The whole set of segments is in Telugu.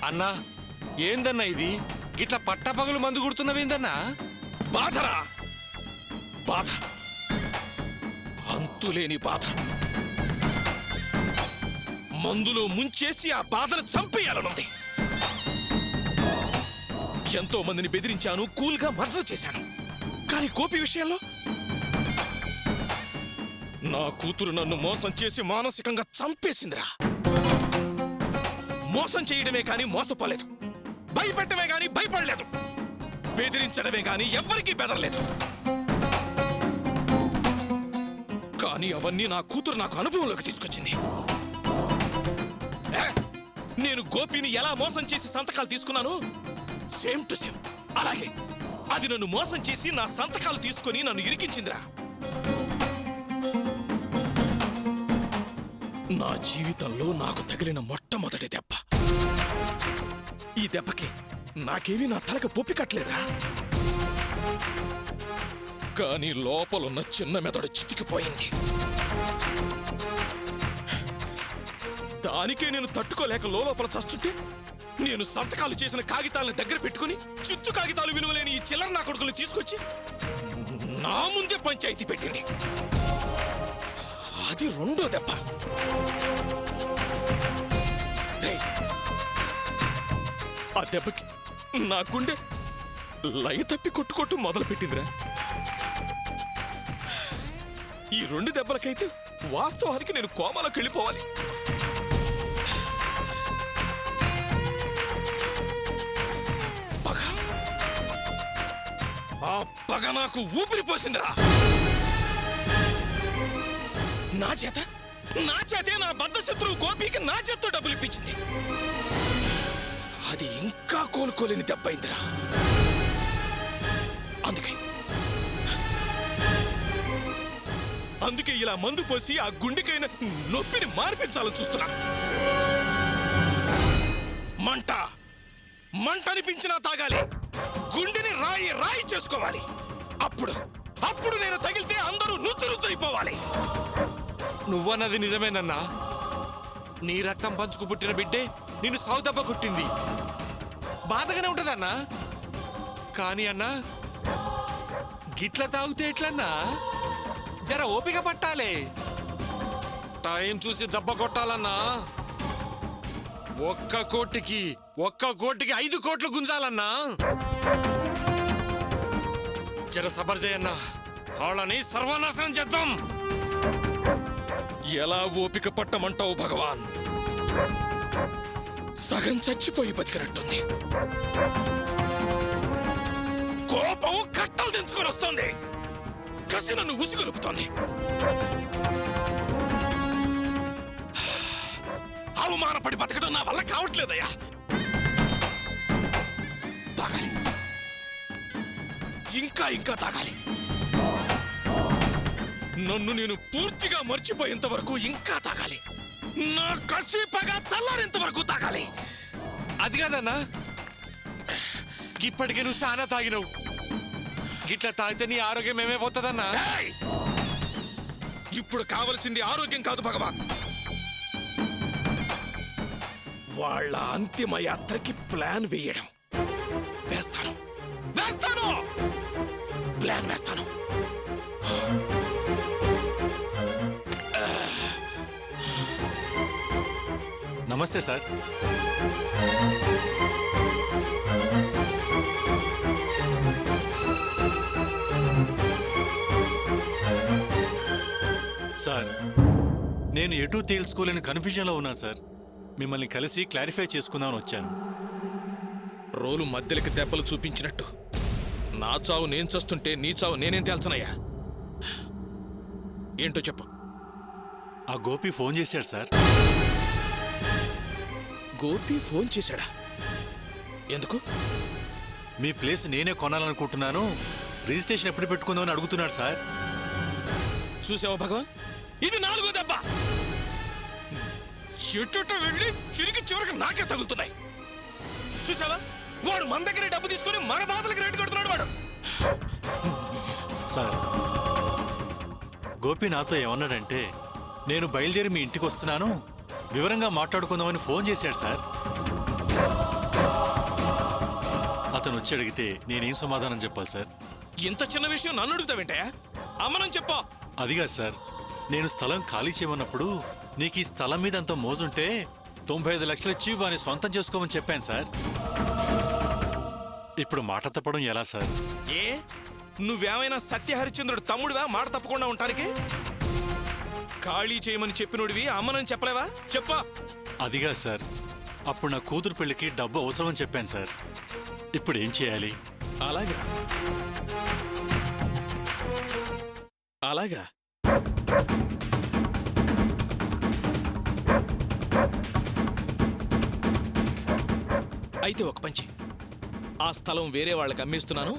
అన్నా ఏందన్నా ఇది గిట్లా పట్టపగలు మందు గుడుతున్నవేందన్నా? బాధరా బాధ, అంతులేని బాధ. మందులో ముంచేసి ఆ బాధను చంపేయాలనుంది. ఎంతో మందిని బెదిరించాను, కూల్గా మర్డర్ చేశాను. కానీ గోపి విషయంలో నా కూతురు నన్ను మోసం చేసి మానసికంగా చంపేసిందిరా. మోసం చేయడమే కానీ మోసపోలేదు, భయపెట్టమే కానీ భయపడలేదు, బెదిరించడమే కానీ ఎవ్వరికీ బెదరలేదు. కానీ అవన్నీ నా కూతురు నాకు అనుభవంలోకి తీసుకొచ్చింది. నేను గోపిని ఎలా మోసం చేసి సంతకాలు తీసుకున్నాను, సేమ్ టు సేమ్ అలాగే అది నన్ను మోసం చేసి నా సంతకాలు తీసుకొని నన్ను ఇరికించిందిరా. నా జీవితంలో నాకు తగిలిన మొట్టమొదటి దెబ్బ. ఈ దెబ్బకి నాకేమీ నా తలకు పొప్పి కట్టలేదురా. కానీ లోపలున్న చిన్న మెదడు చితికిపోయింది. దానికే నేను తట్టుకోలేక లోపల చస్తుంటే నేను సంతకాలు చేసిన కాగితాలను దగ్గర పెట్టుకుని చిత్తు కాగితాలు విలువలేని ఈ చిల్లర నా కొడుకులు తీసుకొచ్చి నా ముందే పంచాయతీ పెట్టింది. అది రెండో దెబ్బ. ఆ దెబ్బకి నా గుండె లయ తప్పి కొట్టుకొట్టు మొదలు పెట్టిందిరా. ఈ రెండు దెబ్బలకైతే వాస్తవానికి నేను కోమాలోకి వెళ్ళిపోవాలి. పగ, ఆ పగ నాకు ఊపిరి పోసిందిరా. నా చేతే నా బద్ధ శత్రువు గోపికి నా చేత్తో డబ్బులు ఇప్పించింది. అది ఇంకా కోలుకోలేని దెబ్బైందిరా. అందుకే ఇలా మందు పోసి ఆ గుండెకైన నొప్పిని మార్పించాలని చూస్తున్నా. మంట అనిపించినా తాగాలి, గుండెని రాయి చేసుకోవాలి. అప్పుడు నేను తగిలితే అందరూ నుచ్చు అయిపోవాలి. నువ్వన్నది నిజమేనన్నా. నీ రక్తం పంచుకు పుట్టిన బిడ్డే నిన్ను సౌదబ్బ కొట్టింది. బాధగానే ఉంటదన్నా. కానీ అన్నా గిట్ల తాగితే ఎట్లన్నా? జర ఓపిక పట్టాలే, టైం చూసి దెబ్బ కొట్టాలన్నా. ఒక్క కోటికి 5 కోట్లు గుంజాలన్నా. జర సబర్ చేయన్నా, వాళ్ళని సర్వనాశనం చేద్దాం. ఎలా ఓపిక పట్టమంటావు భగవాన్? సగం చచ్చిపోయి బతికినట్టుంది. కోపం కట్టలు తెంచుకొని వస్తోంది, కసి నన్ను ఉసిగొలుపుతోంది. అవమానపడి బతకడం నా వల్ల కావట్లేదయ్యా. తాగాలి, ఇంకా తాగాలి. నన్ను నేను పూర్తిగా మర్చిపోయేంత వరకు ఇంకా తాగాలి. నా కసి పగ చల్లారేంత వరకు తాగాలి. అది కాదన్నా, ఇప్పటికే నువ్వు చాలా తాగినవు. గిట్లా తాగితే నీ ఆరోగ్యం ఏమైపోతుందన్నా? ఇప్పుడు కావలసింది ఆరోగ్యం కాదు భగవాన్, వాళ్ళ అంతిమ యాత్రకి ప్లాన్ వేయడం. వేస్తాను ప్లాన్ వేస్తాను. నమస్తే సార్. సార్, నేను ఎటూ తేల్చుకోలేని కన్ఫ్యూజన్లో ఉన్నాను సార్. మిమ్మల్ని కలిసి క్లారిఫై చేసుకుందామని వచ్చాను. రోలు మధ్యలకి దెబ్బలు చూపించినట్టు నా చావు నేను చస్తుంటే నీ చావు నేనేం తేల్చనయ్యా? ఏంటో చెప్పు. ఆ గోపి ఫోన్ చేశాడు సార్. గోపి ఫోన్ చేశాడా? ఎందుకు? మీ ప్లేస్ నేనే కొనాలనుకుంటున్నాను, రిజిస్ట్రేషన్ ఎప్పుడు పెట్టుకుందామని అడుగుతున్నాడు సార్. చూసావా భగవాన్, ఇది 4వ దెబ్బ. ఎటు వెళ్ళి చివరికి నాకే తగులుతున్నాయి. చూసావా, వాడు మన దగ్గరే డబ్బు తీసుకుని మన బాధలకు రేటు కడుతున్నాడు వాడు. సార్, గోపి నాతో ఏమన్నాడంటే, నేను బయలుదేరి మీ ఇంటికి వస్తున్నాను, వివరంగా మాట్లాడుకుందామని ఫోన్ చేశాడు సార్. అతను వచ్చి అడిగితే నేనేం సమాధానం చెప్పాలి సార్? ఇంత చిన్న విషయం నన్ను అడుగుతావేంటయా? అమ్మనని చెప్పా. అదిగా సార్, నేను స్థలం ఖాళీ చేయమన్నప్పుడు నీకు ఈ స్థలం మీద అంత మోజుంటే 95 లక్షలు ఇచ్చి వాని స్వంతం చేసుకోమని చెప్పాను సార్. ఇప్పుడు మాట తప్పడం ఎలా సార్? ఏ నువ్వేమైనా సత్యహరిశ్చంద్రుడు తమ్ముడివా మాట తప్పకుండా ఉంటానికి? ఖాళీ చేయమని చెప్పినోడివి అమ్మనని చెప్పలేవా? చెప్పా. అదిగా సార్, అప్పుడు నా కూతురు పెళ్లికి డబ్బు అవసరమని చెప్పాను సార్. ఇప్పుడు ఏం చేయాలి? అలాగా అలాగా అయితే ఒక పంచి, ఆ స్థలం వేరే వాళ్ళకి అమ్మేస్తున్నాను,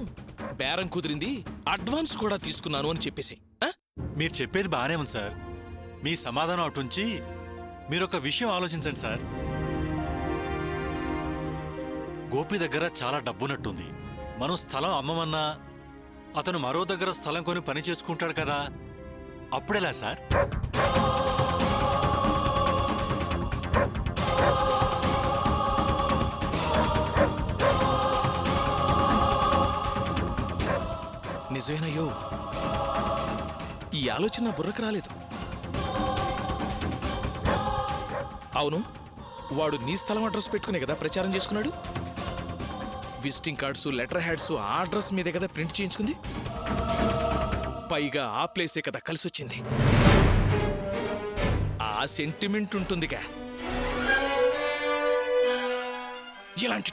బేరం కుదిరింది, అడ్వాన్స్ కూడా తీసుకున్నాను అని చెప్పేసి. మీరు చెప్పేది బాగానే ఉంది సార్. మీ సమాధానం అటుంచి మీరు ఒక విషయం ఆలోచించండి సార్. గోపి దగ్గర చాలా డబ్బున్నట్టుంది. మనం స్థలం అమ్మమన్నా అతను మరో దగ్గర స్థలం కొని పని చేసుకుంటాడు కదా, అప్పుడెలా సార్? నిజమేనయ్యో, ఈ ఆలోచన బుర్రకు రాలేదు. అవును, వాడు నీ స్థలం అడ్రస్ పెట్టుకునే కదా ప్రచారం చేసుకున్నాడు. విజిటింగ్ కార్డ్స్, లెటర్ హ్యాడ్స్ ఆ అడ్రస్ మీదే కదా ప్రింట్ చేయించుకుంది. పైగా ఆ ప్లేసే కదా కలిసొచ్చింది. ఆ సెంటిమెంట్ ఉంటుందిగా. ఇలాంటి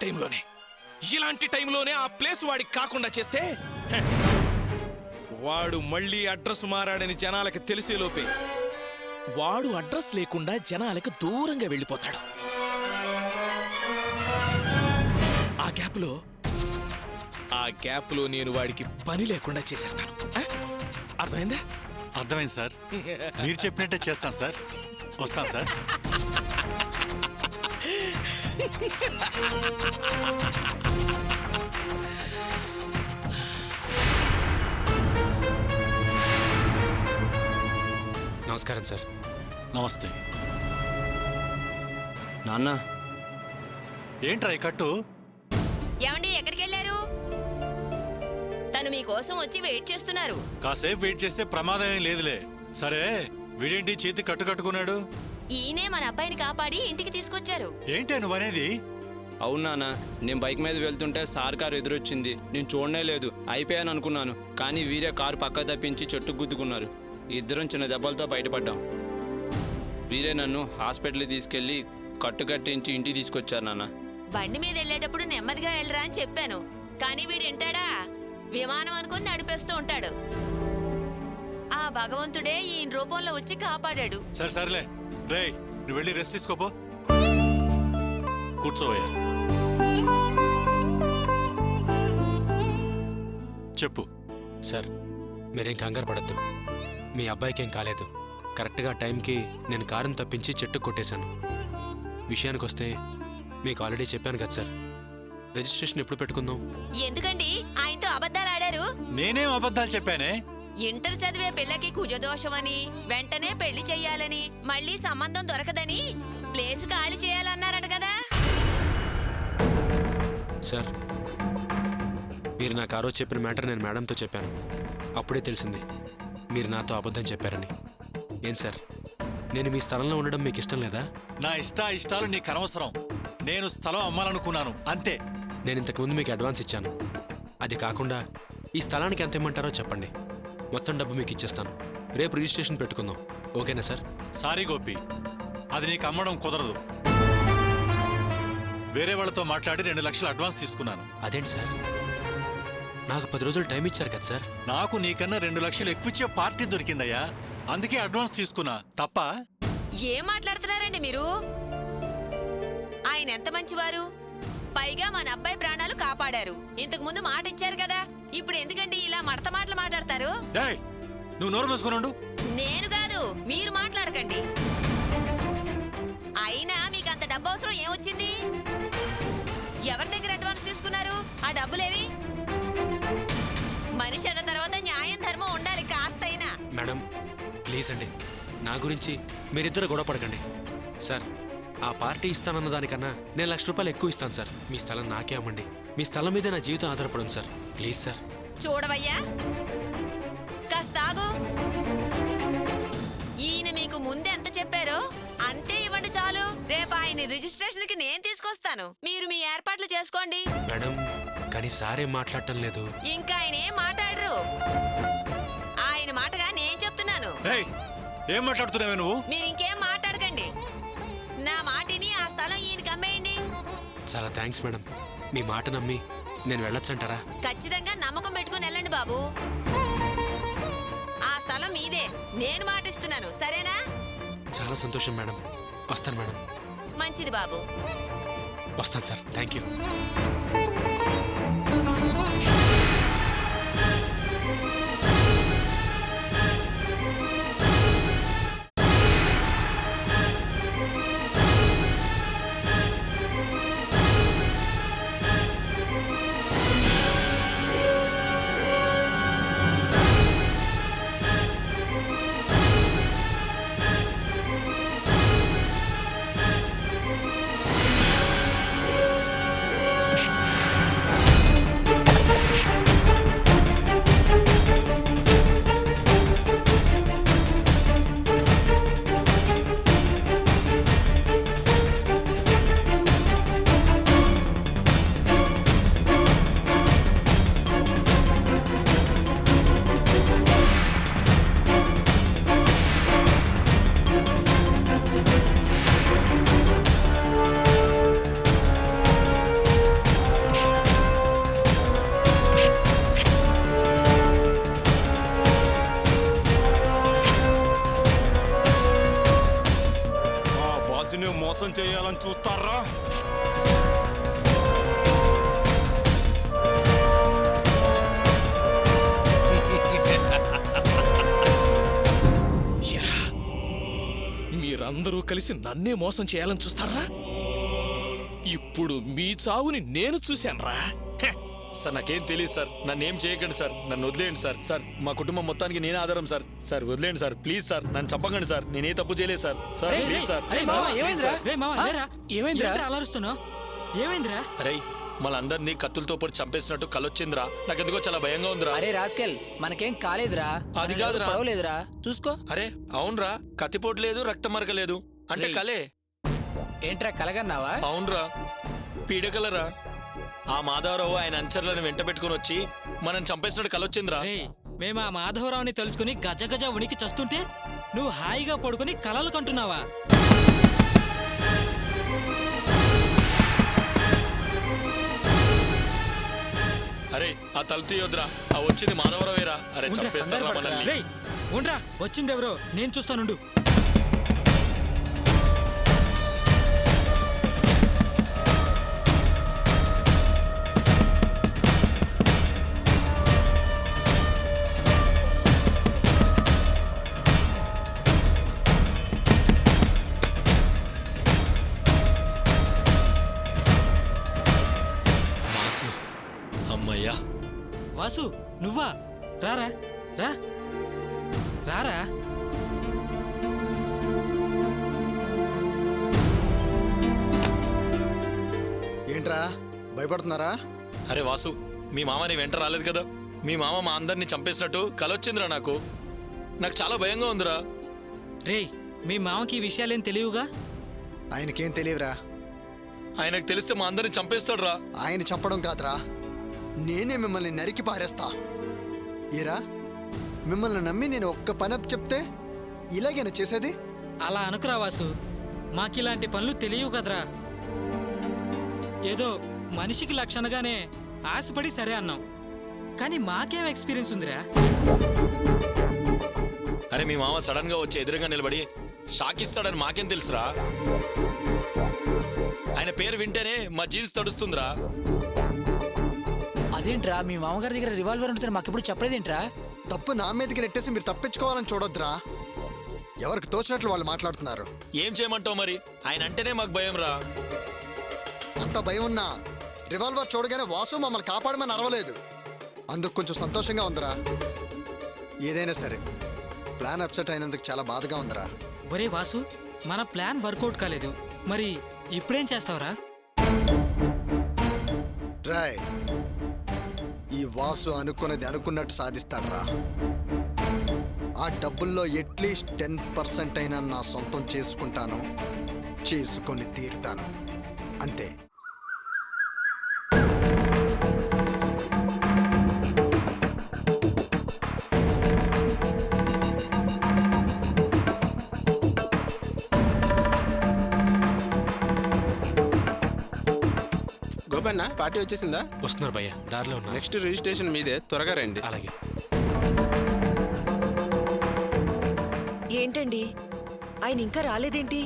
టైంలోనే ఆ ప్లేస్ వాడికి కాకుండా చేస్తే వాడు మళ్ళీ అడ్రస్ మారాడని జనాలకి తెలిసేలోపే వాడు అడ్రస్ లేకుండా జనాలకు దూరంగా వెళ్ళిపోతాడు. ఆ గ్యాప్లో నేను వాడికి పని లేకుండా చేసేస్తాను. అర్థమైందా? అర్థమైంది సార్. మీరు చెప్పినట్టే చేస్తాను సార్. వస్తాను సార్. నమస్కారం సార్. నమస్తే. నాన్న, ఏంట్రా ఈ కట్టు? ఏమండి, ఎక్కడికి వెళ్ళారు? తను మీకోసం వచ్చి వెయిట్ చేస్తున్నారు. కాసేపు వెయిట్ చేస్తే ప్రమాదం ఏం లేదులే. సరే, వీడేంటి చేతి కట్టు కట్టుకున్నాడు? ఈయనే మన అబ్బాయిని కాపాడి ఇంటికి తీసుకొచ్చారు. ఏంటే నువ్వనేది? అవును నాన్న, నేను బైక్ మీద వెళ్తుంటే సార్ కారు ఎదురొచ్చింది. నేను చూడనే లేదు, అయిపోయాను అనుకున్నాను. కానీ వీరే కారు పక్క తప్పించి చెట్టుకు గుద్దుకున్నారు. ఇద్దరం చిన్న దెబ్బలతో బయటపడ్డాం. వీరే నన్ను హాస్పిటల్కి తీసుకెళ్లి కట్టు కట్టించి ఇంటికి తీసుకొచ్చారు నాన్న. బండి మీద వెళ్ళేటప్పుడు నెమ్మదిగా వెళ్ళరా అని చెప్పాను, కానీ వీడు వింటాడా? విమానం అనుకుని నడిపేస్తూ ఉంటాడు. ఆ భగవంతుడే ఈయన రూపంలో వచ్చి కాపాడాడు. సరే సరేలే రేయ్, నువ్వు వెళ్ళి రెస్ట్ తీసుకోపో. కూర్చోవయ్యా. చెప్పు. సార్, మీరేం కంగారు పడద్దు. మీ అబ్బాయికి ఏం కాలేదు. కరెక్ట్గా టైంకి నేను కారుని తప్పించి చెట్టుకు కొట్టేశాను. విషయానికి వస్తే మీకు ఆల్రెడీ చెప్పాను కదా సార్, రిజిస్ట్రేషన్ ఎప్పుడు పెట్టుకుందాం? ఎందుకండి ఆయనతో అబద్ధాలు ఆడారు? నేనేం అబద్ధాలు చెప్పానే? ఇంటర్ చదివే పిల్లకి కుజదోషమని, వెంటనే పెళ్లి చెయ్యాలని, మళ్ళీ సంబంధం దొరకదని ప్లేస్ ఖాళీ చేయాలన్నారట కదా సార్. మీరు నాకు ఆ రోజు చెప్పిన మ్యాటర్ నేను మేడంతో చెప్పాను. అప్పుడే తెలిసింది మీరు నాతో అబద్ధం చెప్పారని. ఏం సార్, నేను మీ స్థలంలో ఉండడం మీకు ఇష్టం లేదా? నా ఇష్టాలు నీకు అనవసరం. నేను స్థలం అమ్మాలనుకున్నాను అంతే. నేను ఇంతకుముందు మీకు అడ్వాన్స్ ఇచ్చాను. అది కాకుండా ఈ స్థలానికి ఎంత ఇమ్మంటారో చెప్పండి, మొత్తం డబ్బు మీకు ఇచ్చేస్తాను. రేపు రిజిస్ట్రేషన్ పెట్టుకుందాం, ఓకేనా సార్? సారీ గోపి, అది నీకు అమ్మడం కుదరదు. వేరే వాళ్ళతో మాట్లాడి 2 లక్షలు అడ్వాన్స్ తీసుకున్నాను. అదేంటి సార్, నాకు 10 రోజులు టైం ఇచ్చారు కదా సార్. నాకు నీకన్నా 2 లక్షలు ఎక్కువిచ్చే పార్టీ దొరికిందయ్యా, అందుకే అడ్వాన్స్ తీసుకున్నా. తప్ప? ఏం మాట్లాడుతున్నారండి మీరు? ఆయన ఎంత మంచివారు, పైగా మన అబ్బాయి ప్రాణాలు కాపాడారు. ఇంతకు ముందు మాట ఇచ్చారు కదా, ఇప్పుడు ఎందుకండి ఇలా మడత మాటలు మాట్లాడతారు? ఏయ్, నువ్వు నోరు మూసుకున్నాడు. నేను కాదు, మీరు మాట్లాడకండి. అయినా మీకు అంత డబ్బు అవసరం ఏమొచ్చింది? ఎవరి దగ్గర అడ్వాన్స్ తీసుకున్నారు? ఆ డబ్బులేవి? మనిషి అన్న తర్వాత న్యాయం ధర్మం ఉండాలి కాస్తైనా. మేడం ప్లీజ్ అండి, నా గురించి మీరిద్దరు గొడవ పడకండి. సార్, ఆ పార్టీ ఇస్తానన్న దానికన్నా నేను ₹1,00,000 ఎక్కువ ఇస్తాను సార్. మీ స్థలం నాకే అమ్మండి. మీ స్థలం మీద నా జీవితం ఆధారపడింది సార్. Please sir. చూడవయ్యా, కాస్త ఆగు. ఈయన మీకు ముందే ఎంత చెప్పారో అంతే ఇవ్వండి చాలు. రేపు ఆయన రిజిస్ట్రేషన్ కి నేను తీసుకొస్తాను. మీరు మీ ఏర్పాట్లు చేసుకోండి. మేడం, కానీ సారేం మాట్లాడటం లేదు. ఇంకా ఆయన ఏం మాట్లాడరు. ఆయన మాటగా నేను చెప్తున్నాను. ఏయ్, ఏం మాట్లాడుతున్నావే నువ్వు? మీరు ఇంకేం మాట్లాడకండి. నా మాటిని ఆ స్థలం ఈయనకి అమ్మేయండి. చాలా థ్యాంక్స్ మేడం. మీ మాట నమ్మి నేను వెళ్ళొచ్చంటారా? ఖచ్చితంగా నమ్మకం పెట్టుకుని వెళ్ళండి బాబు. ఆ స్థలం మీదే, నేను మాటిస్తున్నాను. సరేనా? చాలా సంతోషం మేడం. వస్తాను మేడం. మంచిది బాబు. వస్తాను సార్. Thank you. మోసం చేయాలని చూస్తారా? మీరందరూ కలిసి నన్నే మోసం చేయాలని చూస్తారా? ఇప్పుడు మీ చావుని నేను చూశానురా. సార్ నాకేం తెలియదు సార్. నన్నేం చేయకండి సార్. నన్ను వదిలేయండి సార్. సార్ మా కుటుంబం మొత్తానికి నేనే ఆధారం సార్. సార్ వదిలేయండి సార్. ప్లీజ్ సార్, నన్ను చంపకండి సార్. నేనే తప్పు చేయలేదు సార్. Sir please sir. అరే మళ్ళందరినీ కత్తులతో పొడి చంపేసినట్టు కలొచ్చిందిరా. నాకెందుకో చాలా భయంగా ఉందిరా. అరే రాస్కెల్, మనకేం కాలేదురా. అది కాదురా. పడవలేదురా, చూసుకో. అరే అవునరా, కత్తిపోటు లేదు, రక్తం మరకలేదు. అంటే కలే. ఏంట్రా కలగన్నావా? అవునరా, పీడకలరా. ఆ మాధవరావు ఆయన అంచర్లను వెంట పెట్టుకుని వచ్చి మనం చంపేసినట్టు కలొచ్చిందిరా. మేము ఆ మాధవరావుని తలుచుకుని గజ గజ ఉనికి చస్తుంటే నువ్వు హాయిగా పడుకుని కలలు కంటున్నావా? అరే ఆ తలుపు తీయొద్దురా. ఆ వచ్చింది మాధవరావేరా. అరే చంపేస్తారా మనల్ని. ఉండ్రా, వచ్చిందెవరో నేను చూస్తానుండు. అమ్మయ్యా. వాసు, నువ్వా? రారా, రా రారా. ఏంట్రా భయపడుతున్నారా? అరే వాసు, మీ మామ నీ వెంట రాలేదు కదా? మీ మామ మా అందరినీ చంపేసినట్టు కలొచ్చిందిరా నాకు. నాకు చాలా భయంగా ఉందిరా. రేయ్, మీ మామకి ఈ విషయాలేం తెలియవుగా? ఆయనకేం తెలియదురా. ఆయనకు తెలిస్తే మా అందరిని చంపేస్తాడురా. ఆయన చంపడం కాదురా, నేనే మిమ్మల్ని నరికి పారేస్తా. ఏరా, మిమ్మల్ని నమ్మి నేను ఒక్క పని చెప్తే ఇలాగేనా చేసేది? అలా అనుకురా వాసు, మాకిలాంటి పనులు తెలియవు కదరా. ఏదో మనిషికి లక్షణగానే ఆశపడి సరే అన్నాం, కానీ మాకేం ఎక్స్పీరియన్స్ ఉందిరా. అరే మీ మామ సడన్ గా వచ్చి ఎదురుగా నిలబడి షాక్ ఇస్తాడని మాకేం తెలుసురా? ఆయన పేరు వింటేనే మా జీన్స్ తడుస్తుందిరా. అదేంట్రా, మీ మామగారి దగ్గర రివాల్వర్ ఉంటుంది మాకెప్పుడు చెప్పలేదేంట్రా? తప్పు నా మీదకి నెట్టేసి మీరు తప్పించుకోవాలని చూడొద్దురా. ఎవరికి తోచినట్లు వాళ్ళు మాట్లాడుతున్నారు. ఏం చేయమంటావు మరి? ఆయన అంటేనే మాకు భయం రా. అంత భయం ఉన్నా రివాల్వర్ చూడగానే వాసు మమ్మల్ని కాపాడమని అరవలేదు. అందుకు కొంచెం సంతోషంగా ఉందిరా. ఏదైనా సరే ప్లాన్ అప్సెట్ అయినందుకు చాలా బాధగా ఉందిరా. ఒరే వాసు, మన ప్లాన్ వర్కౌట్ కాలేదు. మరి ఇప్పుడేం చేస్తావురా? రాయ్, ఈ వాసు అనుకున్నది అనుకున్నట్టు సాధిస్తాడ్రా. ఆ డబ్బుల్లో అట్లీస్ట్ 10% అయినా నా సొంతం చేసుకుంటాను, చేసుకొని తీరుతాను. అంతే. గోపన్న, పార్టీ వచ్చేసిందా? వస్తున్నారు భయ్య, దారిలో ఉన్నారు. నెక్స్ట్ రిజిస్ట్రేషన్ మీదే, త్వరగా రండి. అలాగే. ఏంటండి ఆయన ఇంకా రాలేదేంటి?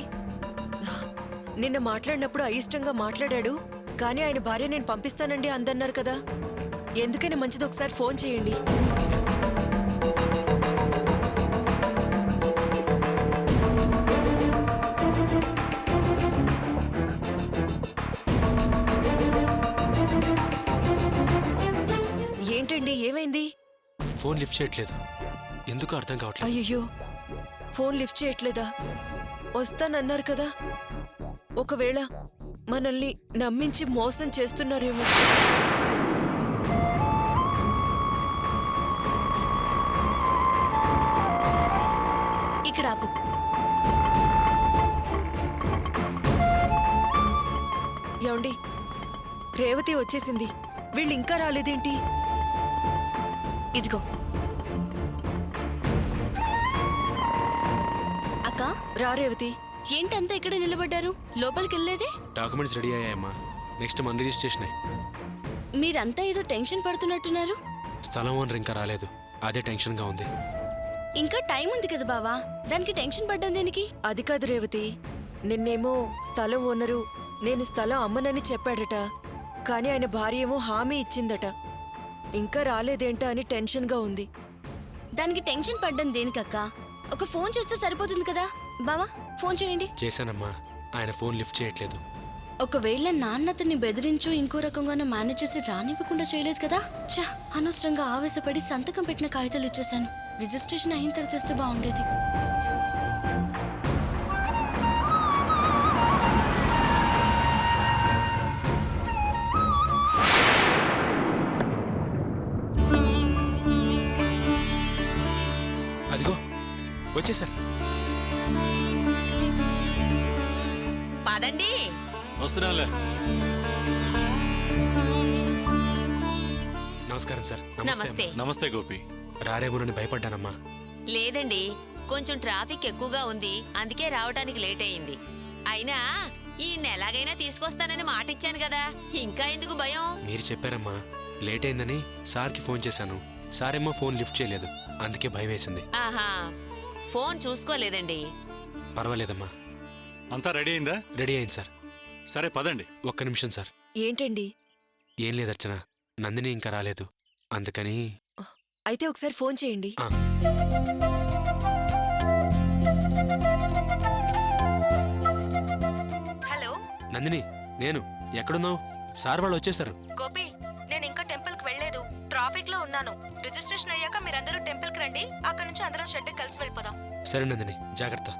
నిన్న మాట్లాడినప్పుడు అయిష్టంగా మాట్లాడాడు, కానీ ఆయన భార్య నేను పంపిస్తానండి అందన్నారు కదా. ఎందుకని మంచిది ఒకసారి ఫోన్ చేయండి. ఏంటండి ఏమైంది? ఫోన్ లిఫ్ట్ చేయట్లేదు, ఎందుకు అర్థం కావట్లేదు. అయ్యో, ఫోన్ లిఫ్ట్ చేయట్లేదా? వస్తానన్నారు కదా. ఒకవేళ మనల్ని నమ్మించి మోసం చేస్తున్నారేమో. ఇక్కడ ఆపు. ఏమండి, రేవతి వచ్చేసింది, వీళ్ళు ఇంకా రాలేదేంటి? ఇదిగో అక్క. రా రేవతి. ఏంటంతా ఇక్కడ నిలబడ్డారు? లోపలికి వెళ్ళలేదే? డాక్యుమెంట్స్ రెడీ అయ్యాయమ్మా, నెక్స్ట్ మన రిజిస్ట్రేషన్. మీరంతా ఏదో టెన్షన్ పడుతున్నట్టున్నారు. స్థలం ఓనర్ ఇంకా రాలేదు, అదే టెన్షన్గా ఉంది. ఇంకా టైం ఉంది కదా బావా, దానికి టెన్షన్ పడ్డం దేనికి? అది కాదు రేవతి, నిన్నేమో స్థలం ఓనరు నేను స్థలం అమ్మనని చెప్పాడట, కానీ ఆయన భార్య ఏమో హామీ ఇచ్చిందట. ఇంకా రాలేదేంటా అని టెన్షన్గా ఉంది. దానికి టెన్షన్ పడ్డం దేనికక్క? ఒక ఫోన్ చేస్తే సరిపోతుంది కదా. బావా ఫోన్ చేయండి. చేశానమ్మా, ఆయన ఫోన్ లిఫ్ట్ చేయట్లేదు. ఒకవేళ నాన్న అతన్ని బెదిరించు ఇంకో రకంగానూ మేనేజ్ చేసి రానివ్వకుండా చేయలేదు కదా. చా, అనవసరంగా ఆవేశపడి సంతకం పెట్టిన కాగితాలు ఇచ్చేశాను. రిజిస్ట్రేషన్ అయిన తర్వాత తెస్తే బాగుండేది. అదిగో వచ్చేసారు. పదండి. వస్తున్నానులే. నమస్కారం సార్. నమస్తే. నమస్తే గోపి. రారేమోనని భయపడ్డానమ్మా. లేదండి, కొంచెం ట్రాఫిక్ ఎక్కువగా ఉంది, అందుకే రావడానికి లేట్ అయింది. అయినా ఈయన ఎలాగైనా తీసుకొస్తానని మాట ఇచ్చాను కదా, ఇంకా ఎందుకు భయం? మీరు చెప్పారమ్మా, లేట్ అయిందని సార్కి ఫోన్ చేశాను. సార్ ఏమో ఫోన్ లిఫ్ట్ చేయలేదు, అందుకే భయం వేసింది. ఆహా, ఫోన్ చూసుకోలేదండి. పర్వాలేదమ్మా. అంతా రెడీ అయిందా? రెడీ అయింది సార్. సరే పదండి. ఒక్క నిమిషం సార్. ఏంటండి? ఏం లేదు అర్చన, నందిని ఇంకా రాలేదు, అందుకని. అయితే ఒకసారి ఫోన్ చేయండి. హలో నందిని, నేను. ఎక్కడున్నావు? సార్ వాళ్ళు వచ్చేసారు. గోపి, నేను ఇంకా టెంపుల్ కి వెళ్లేదు, ట్రాఫిక్ లో ఉన్నాను. రిజిస్ట్రేషన్ అయ్యాక మీరందరూ టెంపుల్ కి రండి, అక్కడ నుంచి అందరం షెడ్ కలిసి వెళ్ళిపోదాం. సరే నందిని, జాగ్రత్త.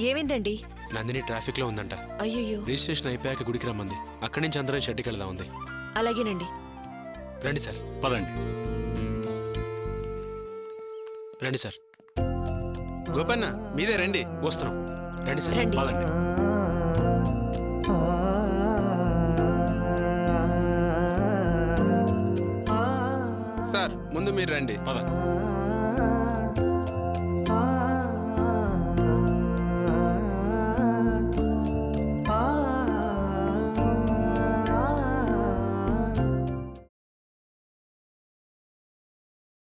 ఏమైందండి? నందిని ట్రాఫిక్ లో ఉందంట. అయ్యయ్యో. రిజిస్ట్రేషన్ అయిపోయాక గుడికి రమ్మంది, అక్కడి నుంచి అందరం షెడ్కి వెళ్దాం ఉంది. అలాగేనండి. రండి సార్. పదండి. రండి సార్. గోపన్న, మీదే రండి. వస్తున్నాం. రండి సార్. రండి. పదండి. సార్, ముందు మీరు రండి. పద.